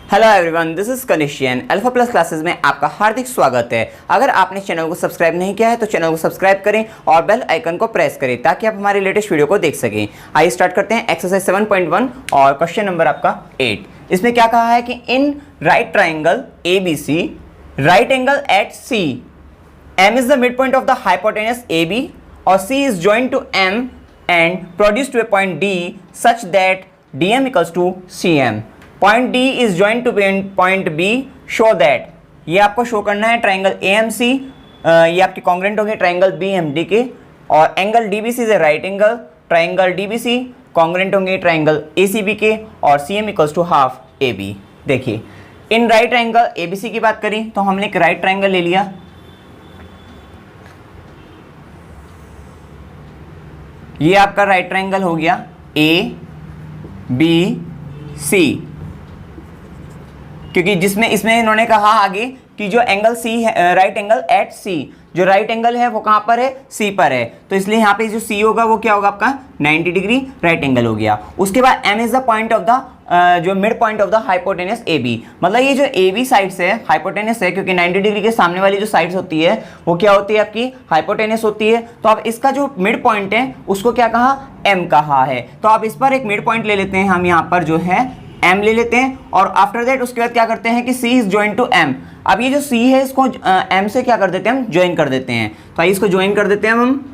Hello everyone, this is कनिशियन। Alpha plus classes में आपका हार्दिक स्वागत है। अगर आपने चैनल को सब्सक्राइब नहीं किया है तो चैनल को सब्सक्राइब करें और बेल आइकन को प्रेस करें ताकि आप हमारे लेटेस्ट वीडियो को देख सकें। आइए स्टार्ट करते हैं एक्सरसाइज 7.1 और क्वेश्चन नंबर आपका 8। इसमें क्या कहा है कि in right triangle ABC, right angle at C, M is the midpoint of the hypotenuse AB or C is joined to M and produced to a point D such that DM equals to CM. Point D is joined to point B, show that। ये आपको show करना है triangle AMC, ये आपके congruent होंगे triangle BMD के, और angle DBC is a right angle, triangle DBC congruent होंगे ट्राइंगल ACB के, और CM equals to half AB। देखिए इन राइट ट्राइंगल ABC की बात करी तो हमने एक राइट ट्राइंगल ले लिया, ये आपका राइट ट्राइंगल हो गया ABC, क्योंकि जिसमें इसमें इन्होंने कहा आगे कि जो एंगल C है, राइट एंगल एट C, जो राइट एंगल है वो कहाँ पर है, C पर है, तो इसलिए यहाँ पे जो C होगा वो क्या होगा आपका 90 डिग्री राइट एंगल हो गया। उसके बाद M is the point of the जो mid point of the hypotenuse AB, मतलब ये जो AB साइड्स है हाइपोटेनस है, क्योंकि 90 डिग्री के सामने वाली जो साइड्स होती है वो क्या होती है आपकी हाइपोटेनस होती है। तो अब इसका जो मिड पॉइंट है उसको क्या कहा, M कहा है। तो अब इस पर एक मिड पॉइंट ले लेते हैं हम, यहाँ पर जो है M ले लेते हैं, और आफ्टर दैट उसके बाद क्या करते हैं कि C is join to M। अब ये जो C है इसको M से क्या कर देते हैं, हम ज्वाइन कर देते हैं। तो आइए इसको ज्वाइन कर देते हैं हम।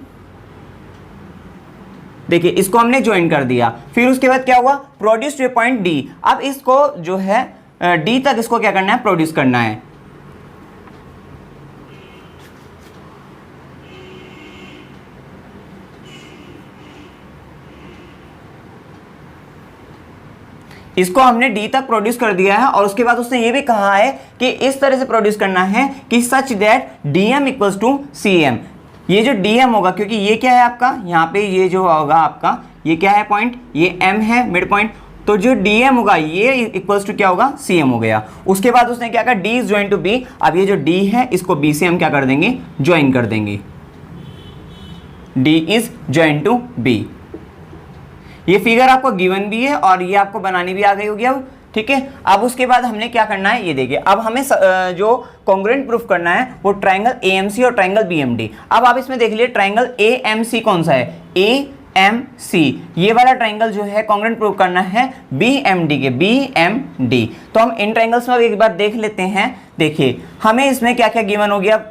देखिए इसको हमने ज्वाइन कर दिया, फिर उसके बाद क्या हुआ, produce to a point D। अब इसको जो है D तक इसको क्या करना है, प्रोड्यूस करना है। इसको हमने D तक प्रोड्यूस कर दिया है, और उसके बाद उसने ये भी कहा है कि इस तरह से प्रोड्यूस करना है कि such that DM equals to CM। ये जो DM होगा, क्योंकि ये क्या है आपका, यहाँ पे ये जो होगा आपका, ये क्या है पॉइंट, ये M है मिड पॉइंट, तो जो DM होगा ये इक्वल्स टू क्या होगा, CM हो गया। उसके बाद उसने क्या कहा, D is join to B। अब ये जो D है इसको B से हम क्या कर देंगे, ज्वाइन कर देंगे, D is join to B। ये फिगर आपको गिवन भी है और ये आपको बनानी भी आ गई होगी अब, ठीक है। अब उसके बाद हमने क्या करना है, ये देखिए अब हमें जो कॉन्ग्रुएंट प्रूफ करना है वो ट्राइंगल AMC और ट्राइंगल BMD। अब आप इसमें देख लीजिए ट्राइंगल AMC कौन सा है, AMC, ये वाला ट्राइंगल जो है कॉन्ग्रुएंट प्रूफ करना है BMD के, BMD। तो हम इन ट्राइंगल्स में एक बार देख लेते हैं। देखिए हमें इसमें क्या क्या गिवन हो गया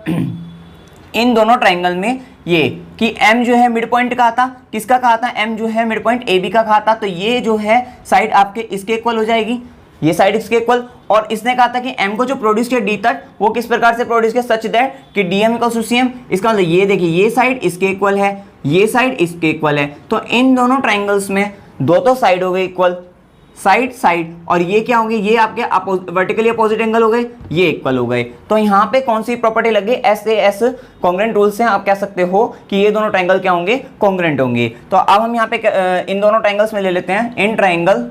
इन दोनों ट्राइंगल में, ये कि M जो है मिड पॉइंट कहा था, किसका कहा था, M जो है मिड पॉइंट AB का कहा था। तो ये जो है साइड आपके इसके इक्वल हो जाएगी, ये साइड इसके इक्वल, और इसने कहा था कि M को जो प्रोड्यूस किया D तक वो किस प्रकार से प्रोड्यूस किया, सच दैट कि DM इक्वल्स टू CM। इसका मतलब ये देखिए ये साइड इसके इक्वल है, ये साइड इसके इक्वल है, तो इन दोनों ट्राइंगल्स में दो तो साइड हो गए इक्वल, साइड साइड, और ये क्या होंगे, ये आपके वर्टिकली अपोजिट एंगल हो गए, ये इक्वल हो गए। तो यहाँ पे कौन सी प्रॉपर्टी लग गई, SAS कॉन्ग्रुएंट रूल से आप कह सकते हो कि ये दोनों ट्राइंगल क्या होंगे, कॉन्ग्रुएंट होंगे। तो अब हम यहाँ पे इन दोनों ट्राइंगल्स में ले लेते हैं इन ट्राइंगल।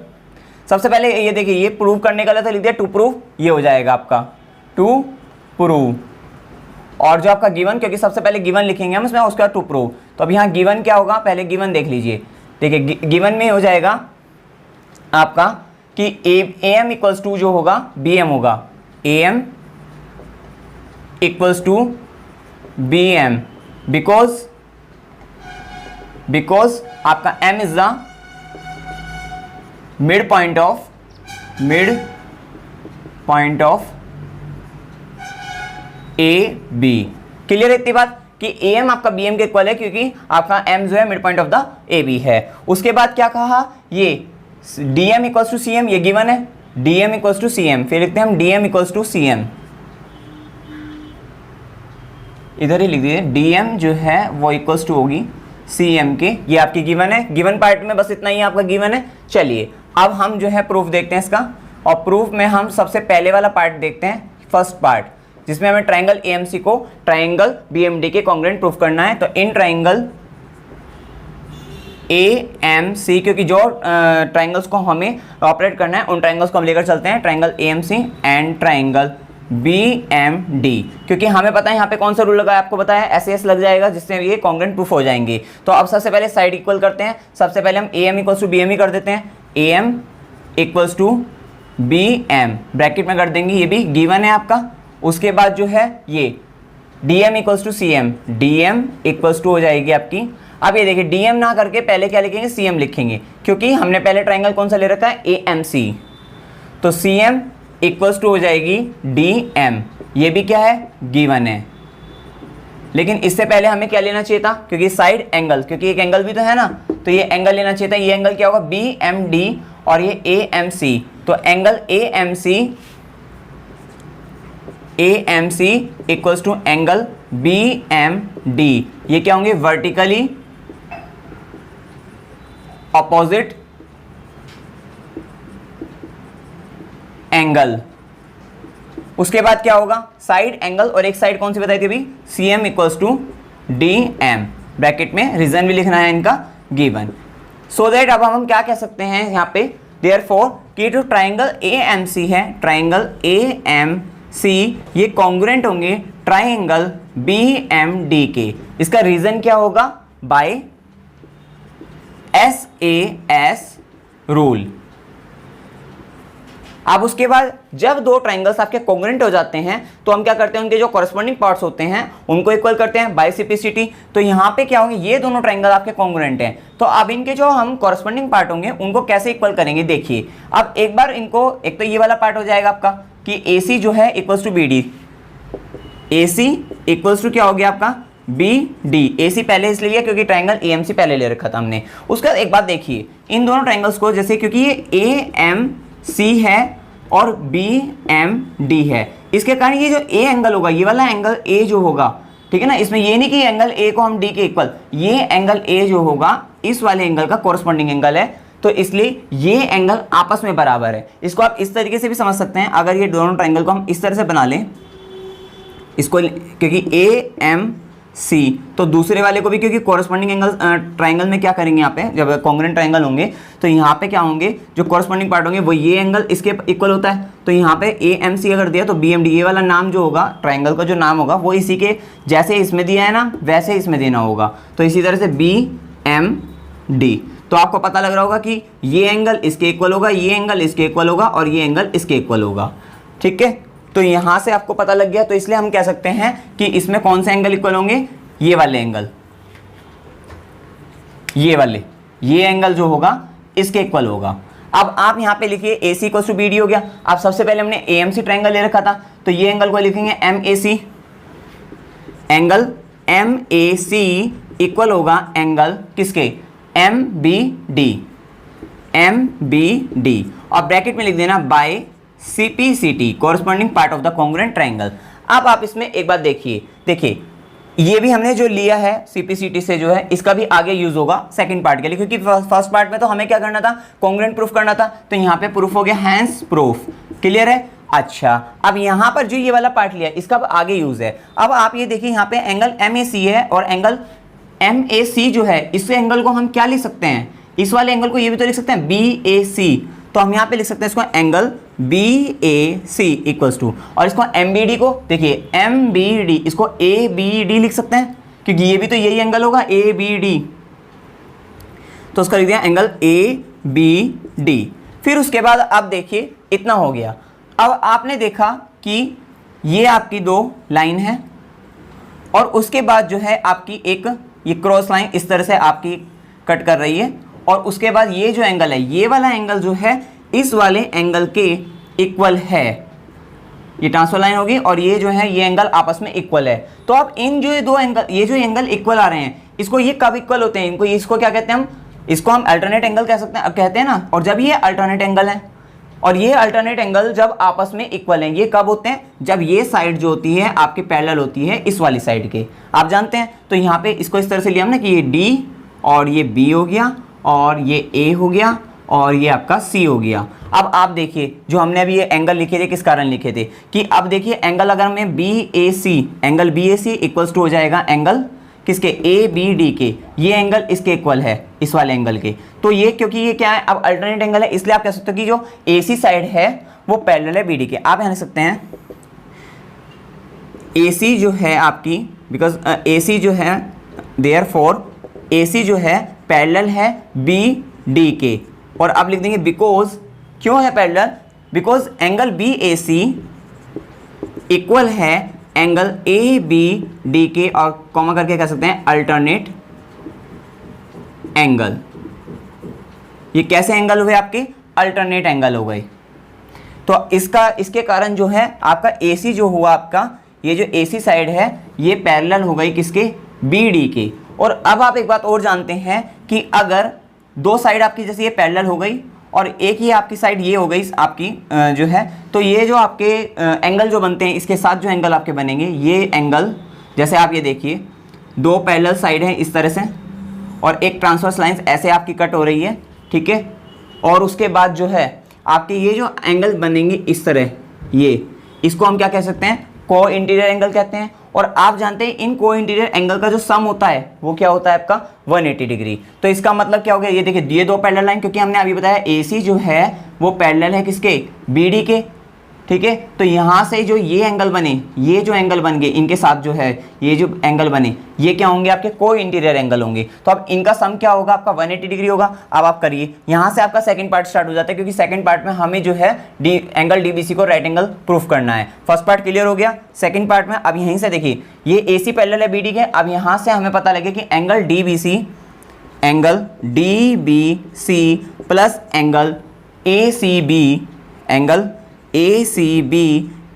सबसे पहले ये देखिए, ये प्रूव करने का लिख दिया टू प्रूव, ये हो जाएगा आपका टू प्रूव, और जो आपका गिवन, क्योंकि सबसे पहले गिवन लिखेंगे हम इसमें, उसका टू प्रूव। तो अब यहाँ गिवन क्या होगा, पहले गिवन देख लीजिए। देखिए गिवन में हो जाएगा आपका कि AM इक्वल्स टू जो होगा BM होगा, AM equals to BM, because आपका M is the mid point of AB। Clear है इतनी बात कि AM आपका BM के इक्वल है, क्योंकि आपका M जो है mid point of the AB है। उसके बाद क्या कहा, ये DM इक्वल्स टू CM, ये गिवन है, DM इक्वल्स टू CM, फिर लिखते हैं हम DM इक्वल्स टू CM, इधर ही लिख दीजिए DM जो है वो इक्वल्स टू होगी CM के, ये आपकी गिवन है। गिवन पार्ट में बस इतना ही आपका गिवन है। चलिए अब हम जो है प्रूफ देखते हैं इसका, और प्रूफ में हम सबसे पहले वाला पार्ट देखते हैं, फर्स्ट पार्ट, जिसमें हमें ट्राइंगल AMC को ट्राइंगल BMD के कॉन्ग्रुएंट प्रूफ करना है। तो इन ट्राइंगल AMC, क्योंकि जो ट्राइंगल्स को हमें ऑपरेट करना है उन ट्राइंगल्स को हम लेकर चलते हैं, triangle AMC and triangle BMD, क्योंकि हमें पता है यहाँ पे कौन सा रूल लगा है, आपको बताया SAS लग जाएगा, जिससे ये कॉन्ग्रुएंट प्रूफ हो जाएंगे। तो अब सबसे पहले साइड इक्वल करते हैं। सबसे पहले हम AM इक्वल्स टू BM कर देते हैं, AM equals to B M bracket में कर देंगे, ये भी गिवन है आपका। उसके बाद जो है ये D M equals to C M, D M equals to हो जाएगी आपकी। अब ये देखिए डी एम ना करके पहले क्या लिखेंगे, सी एम लिखेंगे, क्योंकि हमने पहले ट्राइंगल कौन सा ले रखा है, ए एम सी। तो सी एम इक्वल्स टू हो जाएगी डी एम, ये भी क्या है, गिवन है। लेकिन इससे पहले हमें क्या लेना चाहिए था, क्योंकि साइड एंगल, क्योंकि एक एंगल भी तो है ना, तो ये एंगल लेना चाहिए था। ये एंगल क्या होगा, बी एम डी, और ये ए एम सी। तो angle A M C equals to angle B M D, ये क्या होंगे, वर्टिकली ऑपोजिट एंगल। उसके बाद क्या होगा, साइड एंगल, और एक साइड कौन सी बताई थी अभी, C M equals to D M, bracket में रीजन भी लिखना है इनका गिवन। सो दैट अब हम क्या कह सकते हैं यहाँ पे, देयरफॉर कि जो ट्राइंगल ए एम सी है, ट्राइंगल ए एम सी, ये कॉन्ग्रुएंट होंगे ट्राइंगल बी एम डी के। इसका रीजन क्या होगा, बाय SAS रूल। अब उसके बाद जब दो ट्राइंगल्स आपके कॉन्ग्रुएंट हो जाते हैं तो हम क्या करते हैं, उनके जो कॉरस्पॉन्डिंग पार्ट्स होते हैं उनको इक्वल करते हैं बाय सिप्लिसिटी। तो यहाँ पे क्या होंगे, ये दोनों ट्राइंगल आपके कॉन्ग्रुएंट हैं, तो अब इनके जो हम कॉरस्पॉन्डिंग पार्ट होंगे उनको कैसे इक्वल करेंगे, देखिए। अब एक बार इनको, एक तो ये वाला पार्ट हो जाएगा आपका कि AC जो है equals to BD, AC equals to क्या हो गया आपका, BD। AC पहले इसलिए लिया क्योंकि ट्राइंगल AMC पहले ले रखा था हमने। उसका एक बात देखिए, इन दोनों ट्राइंगल्स को, जैसे क्योंकि ये AMC है और BMD है, इसके कारण ये जो A एंगल होगा, ये वाला एंगल A जो होगा, ठीक है ना, इसमें ये नहीं कि एंगल A को हम D के इक्वल, ये एंगल A जो होगा इस वाले एंगल का कॉरस्पॉन्डिंग एंगल है, तो इसलिए ये एंगल आपस में बराबर है। इसको आप इस तरीके से भी समझ सकते हैं, अगर ये दोनों ट्राइंगल को हम इस तरह से बना लें, इसको, क्योंकि AMC, तो दूसरे वाले को भी, क्योंकि कॉरस्पॉन्डिंग एंगल ट्राइंगल में क्या करेंगे, यहाँ पे जब कॉन्ग्रुएंट ट्राइंगल होंगे तो यहाँ पे क्या होंगे, जो कॉरस्पॉन्डिंग पार्ट होंगे वो ये एंगल इसके इक्वल होता है। तो यहाँ पे AMC अगर दिया तो BMD, ये वाला नाम जो होगा ट्राइंगल का, जो नाम होगा वो इसी के जैसे इसमें दिया है ना वैसे इसमें देना होगा। तो इसी तरह से BMD, तो आपको पता लग रहा होगा कि ये एंगल इसके इक्वल होगा, ये एंगल इसके इक्वल होगा, और ये एंगल इसके इक्वल होगा, ठीक है। तो यहाँ से आपको पता लग गया, तो इसलिए हम कह सकते हैं कि इसमें कौन से एंगल इक्वल होंगे, ये वाले एंगल, ये वाले, ये एंगल जो होगा इसके इक्वल होगा। अब आप यहाँ पे लिखिए AC इक्वल टू BD हो गया। अब सबसे पहले हमने AMC ट्राइंगल ले रखा था, तो ये एंगल को लिखेंगे MAC, एंगल MAC इक्वल होगा एंगल किसके, MBD, और ब्रैकेट में लिख देना by CPCT, corresponding part of the congruent triangle. अब आप इसमें एक बात देखिए, ये भी हमने जो लिया है CPCT से, जो है इसका भी आगे यूज होगा सेकंड पार्ट के लिए, क्योंकि फर्स्ट पार्ट में तो हमें क्या करना था, कॉन्ग्रुएंट प्रूफ करना था, तो यहाँ पे प्रूफ हो गया हैंस प्रूफ, क्लियर है। अच्छा, अब यहाँ पर जो ये वाला पार्ट लिया इसका आगे यूज है। अब आप ये देखिए, यहाँ पे एंगल MAC है, और एंगल MAC जो है, इस एंगल को हम क्या लिख सकते हैं, इस वाले एंगल को ये भी तो लिख सकते हैं BAC, तो हम यहाँ पे लिख सकते हैं इसको एंगल BAC इक्वल्स टू, और इसको MBD को देखिए MBD, इसको ABD लिख सकते हैं, क्योंकि ये भी तो यही एंगल होगा ABD, तो उसका लिख दिया एंगल ABD। फिर उसके बाद अब देखिए इतना हो गया। अब आपने देखा कि ये आपकी दो लाइन है, और उसके बाद जो है आपकी एक ये क्रॉस लाइन इस तरह से आपकी कट कर रही है, और उसके बाद ये जो एंगल है, ये वाला एंगल जो है इस वाले एंगल के इक्वल है, ये ट्रांसफर लाइन होगी, और ये जो है ये एंगल आपस में इक्वल है। तो अब इन जो दो एंगल, ये जो एंगल इक्वल आ रहे हैं, इसको ये कब इक्वल होते हैं, इनको, इसको क्या कहते हैं हम, इसको हम अल्टरनेट एंगल कह सकते हैं, अब कहते हैं ना। और जब ये अल्टरनेट एंगल है और ये अल्टरनेट एंगल जब आपस में इक्वल हैं, ये कब होते हैं, जब ये साइड जो होती है आपकी पैरेलल होती है इस वाली साइड के, आप जानते हैं। तो यहाँ पे इसको इस तरह से लिया हमने कि ये D और ये B हो गया, और ये A हो गया, और ये आपका C हो गया। अब आप देखिए, जो हमने अभी ये एंगल लिखे थे किस कारण लिखे थे, कि अब देखिए एंगल अगर मैं BAC, angle BAC equals to हो जाएगा एंगल किसके, ABD के, ये एंगल इसके इक्वल है इस वाले एंगल के। तो ये क्योंकि ये क्या है, अब अल्टरनेट एंगल है, इसलिए आप कह सकते हो कि जो AC साइड है वो पैरेलल है BD के। आप यहाँ लिख सकते हैं AC जो है आपकी, बिकॉज AC जो है, देयरफॉर AC जो है पैरेलल है BD के। और अब लिख देंगे बिकॉज, क्यों है parallel, because angle B A C equal है एंगल ए बी डी के, और कॉमा करके कह सकते हैं अल्टरनेट एंगल। ये कैसे एंगल हुए आपके? अल्टरनेट एंगल हो गए। तो इसके कारण जो है आपका AC जो हुआ आपका, ये जो AC साइड है ये पैरेलल हो गई किसके? BD के। और अब आप एक बात और जानते हैं कि अगर दो साइड आपकी जैसे ये पैरेलल हो गई और एक ही आपकी साइड ये हो गई आपकी जो है, तो ये जो आपके एंगल जो बनते हैं इसके साथ जो एंगल आपके बनेंगे, ये एंगल जैसे आप ये देखिए दो पैरेलल साइड हैं इस तरह से और एक ट्रांसवर्स लाइंस ऐसे आपकी कट हो रही है, ठीक है। और उसके बाद जो है आपके ये जो एंगल बनेंगे इस तरह, ये इसको हम क्या कह सकते हैं? को इंटीरियर एंगल कहते हैं। और आप जानते हैं इन को इंटीरियर एंगल का जो सम होता है वो क्या होता है आपका? 180 डिग्री। तो इसका मतलब क्या हो गया? ये देखिए ये दो पैरेलल लाइन, क्योंकि हमने अभी बताया AC जो है वो पैरेलल है किसके? BD के, ठीक है। तो यहाँ से जो ये एंगल बने, ये जो एंगल बन गए इनके साथ जो है ये जो एंगल बने, ये क्या होंगे? आपके को इंटीरियर एंगल होंगे। तो अब इनका सम क्या होगा? आपका 180 डिग्री होगा। अब आप करिए, यहाँ से आपका सेकंड पार्ट स्टार्ट हो जाता है, क्योंकि सेकंड पार्ट में हमें जो है एंगल DBC को राइट एंगल प्रूफ करना है। फर्स्ट पार्ट क्लियर हो गया। सेकंड पार्ट में अब यहीं से देखिए ये AC पैरेलल है BD के। अब यहाँ से हमें पता लगे कि angle DBC plus angle ACB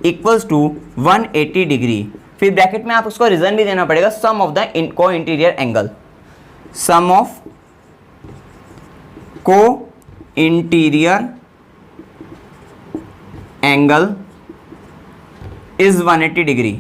equals to 180 degree. फिर ब्रैकेट में आप उसको रीजन भी देना पड़ेगा, sum of the co interior angle, sum of co interior angle is 180 degree.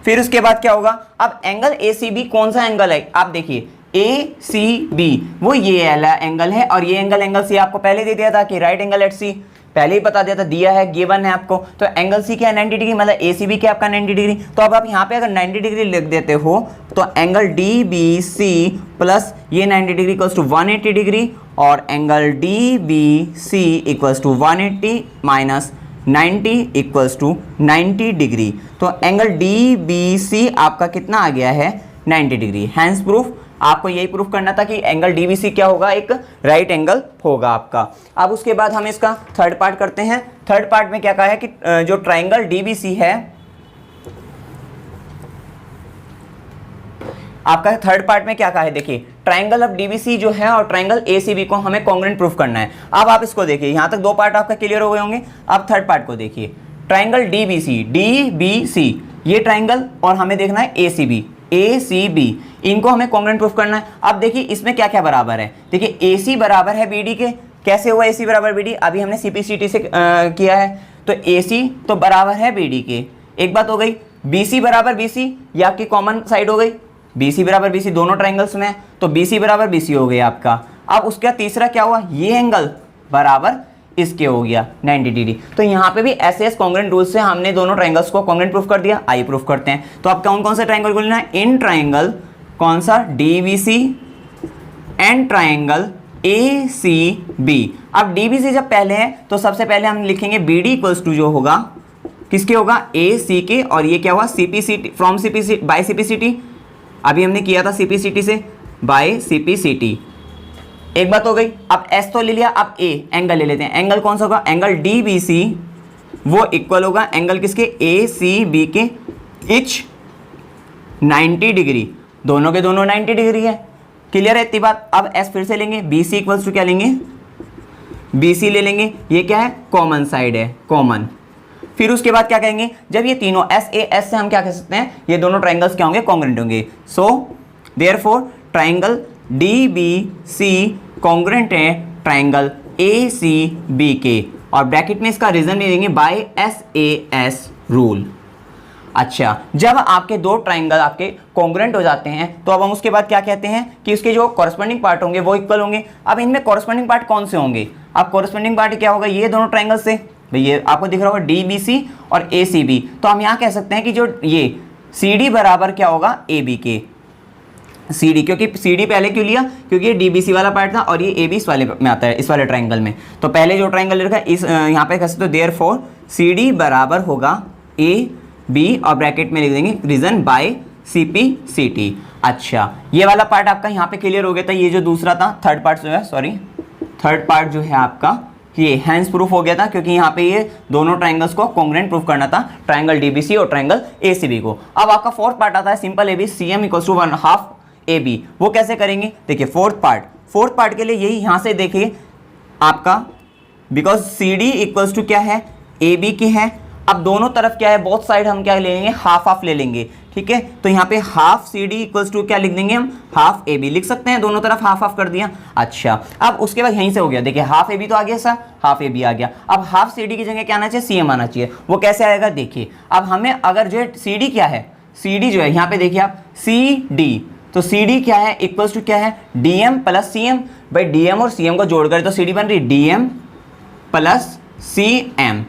फिर उसके बाद क्या होगा? अब एंगल ACB कौन सा एंगल है? आप देखिए ACB वो ये वाला एंगल है, और ये एंगल C आपको पहले दे दिया था कि राइट एंगल एट C, पहले ही बता दिया था, दिया है, गिवन है आपको। तो एंगल C क्या है? 90 डिग्री, मतलब ACB क्या आपका 90 डिग्री। तो अब आप यहाँ पे अगर 90 डिग्री लिख देते हो तो एंगल DBC प्लस ये 90 डिग्री इक्वल्स टू 180 डिग्री, और angle DBC equals to 180 minus 90 equals to 90 degree. तो एंगल DBC आपका कितना आ गया है? 90 डिग्री। हैंस प्रूफ आपको यही प्रूफ करना था कि एंगल DBC क्या होगा? एक राइट एंगल होगा आपका। अब उसके बाद हम इसका थर्ड पार्ट करते हैं। थर्ड पार्ट में क्या कहा है कि जो ट्राइंगल DBC है आपका, थर्ड पार्ट में क्या कहा है? देखिए ट्राइंगल ऑफ DBC जो है और ट्राइंगल ACB को हमें कॉन्ग्रुएंट प्रूफ करना है। अब आप इसको देखिए, यहां तक दो पार्ट आपका क्लियर हो गए होंगे। अब थर्ड पार्ट को देखिए, ट्राइंगल DBC ये ट्राइंगल, और हमें देखना है ACB इनको हमें कॉन्ग्रुएंट प्रूफ करना है। अब देखिए इसमें क्या क्या बराबर है। देखिए AC बराबर है BD के। कैसे हुआ AC बराबर BD? अभी हमने CPCT से किया है। तो AC तो बराबर है BD के, एक बात हो गई। BC बराबर BC, ये आपकी कॉमन साइड हो गई। BC बराबर BC दोनों ट्राइंगल्स में, तो BC बराबर BC हो गया आपका। अब उसका तीसरा क्या हुआ? ये एंगल बराबर इसके हो गया 90 डिग्री। तो यहाँ पे भी SAS कॉन्ग्रुएंट रूल से हमने दोनों ट्राइंगल्स को कॉन्ग्रुएंट प्रूफ कर दिया। आइए प्रूफ करते हैं। तो अब कौन कौन सा ट्राइंगल को लेना है? इन ट्राइंगल कौन सा? DBC and triangle ACB। अब DBC जब पहले है तो सबसे पहले हम लिखेंगे BD इक्वल्स टू जो होगा किसके होगा? AC के, और ये क्या हुआ? CPCT from CPCT by CPCT। अभी हमने किया था CPCT से बाय CPCT। एक बात हो गई। अब S तो ले लिया, अब A एंगल ले लेते हैं। एंगल कौन सा होगा? एंगल DBC वो इक्वल होगा एंगल किसके? ACB के, इच 90 डिग्री। दोनों के दोनों 90 डिग्री है। क्लियर है इतनी बात? अब S फिर से लेंगे, BC इक्वल्स टू क्या लेंगे? BC ले लेंगे। ये क्या है? कॉमन साइड है, कॉमन। फिर उसके बाद क्या कहेंगे? जब ये तीनों SAS से हम क्या कह सकते हैं? ये दोनों ट्राइंगल्स क्या होंगे? कॉन्ग्रुएंट होंगे। So therefore triangle DBC congruent है ट्राइंगल ACB के, और ब्रैकेट में इसका रीजन भी देंगे बाय SAS रूल। अच्छा, जब आपके दो ट्राइंगल आपके कॉन्ग्रुएंट हो जाते हैं तो अब हम उसके बाद क्या कहते हैं कि उसके जो कॉरस्पॉन्डिंग पार्ट होंगे वो इक्वल होंगे। अब इनमें कॉरस्पॉन्डिंग पार्ट कौन से होंगे? अब कॉरस्पॉन्डिंग पार्ट क्या होगा? ये दोनों ट्राइंगल से, ये आपको दिख रहा होगा DBC और ACB। तो हम यहाँ कह सकते हैं कि जो ये CD बराबर क्या होगा? AB के। CD, क्योंकि CD पहले क्यों लिया? क्योंकि ये DBC वाला पार्ट था और ये AB इस वाले में आता है, इस वाले ट्राइंगल में। तो पहले जो ट्राइंगल लिखा है इस यहाँ पे कह सकते हो देयरफॉर CD बराबर होगा AB, और ब्रैकेट में लिख देंगे रीजन बाय CPCT। अच्छा, ये वाला पार्ट आपका यहाँ पे क्लियर हो गया था। ये जो दूसरा था थर्ड पार्ट जो है, सॉरी थर्ड पार्ट जो है आपका ये हैंस प्रूफ हो गया था, क्योंकि यहाँ पे ये दोनों ट्राइंगल्स को कॉन्ग्रुएंट प्रूफ करना था, ट्राइंगल डीबीसी और ट्राइंगल एसीबी को। अब आपका फोर्थ पार्ट आता है simple AB CM equals to 1/2 AB। वो कैसे करेंगे, देखिए फोर्थ पार्ट के लिए यही यहाँ से देखिए आपका, बिकॉज CD इक्वल्स टू क्या है, AB की है। अब दोनों तरफ क्या है, बोथ साइड हम क्या ले लेंगे, हाफ ले लेंगे, ठीक है। तो यहाँ पे हाफ CD इक्वल्स टू क्या लिख देंगे हम, हाफ AB लिख सकते हैं, दोनों तरफ हाफ कर दिया। अच्छा, अब उसके बाद यहीं से हो गया, देखिए हाफ AB तो आ गया सर, हाफ AB आ गया। अब हाफ CD की जगह क्या आना चाहिए, CM आना चाहिए। वो कैसे आएगा, देखिए अब हमें अगर जो है CD क्या है, CD जो है यहाँ पे देखिए आप CD, तो CD क्या है, इक्वल्स टू क्या है, DM प्लस CM। भाई DM और CM को जोड़कर तो CD बन रही DM प्लस CM।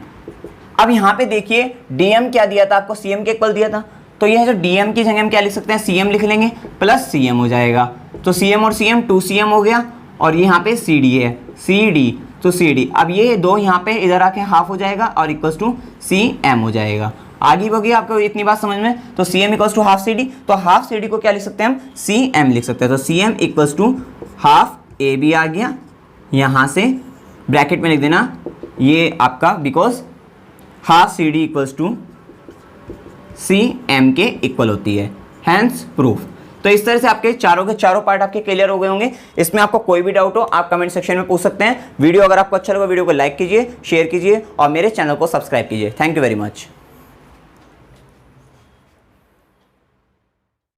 अब यहाँ पे देखिए DM क्या दिया था आपको, CM के इक्वल दिया था, तो यह जो DM की जगह हम क्या लिख सकते हैं, CM लिख लेंगे, प्लस CM हो जाएगा। तो CM और CM 2CM हो गया, और यहाँ पे CD है, CD तो CD। अब ये दो यहाँ पे इधर आके हाफ हो जाएगा और इक्वल्स टू CM हो जाएगा। आगे बढ़िए, आपको इतनी बात समझ में, तो CM equals to half CD, तो हाफ CD को क्या लिख सकते हैं हम, CM लिख सकते हैं। तो CM equals to half AB आ गया, यहाँ से ब्रैकेट में लिख देना ये आपका, because half CD equals to CM के इक्वल होती है, हैंस प्रूफ। तो इस तरह से आपके चारों के चारों पार्ट आपके क्लियर हो गए होंगे। इसमें आपको कोई भी डाउट हो आप कमेंट सेक्शन में पूछ सकते हैं। वीडियो अगर आपको अच्छा लगा, वीडियो को लाइक कीजिए, शेयर कीजिए और मेरे चैनल को सब्सक्राइब कीजिए। Thank you very much.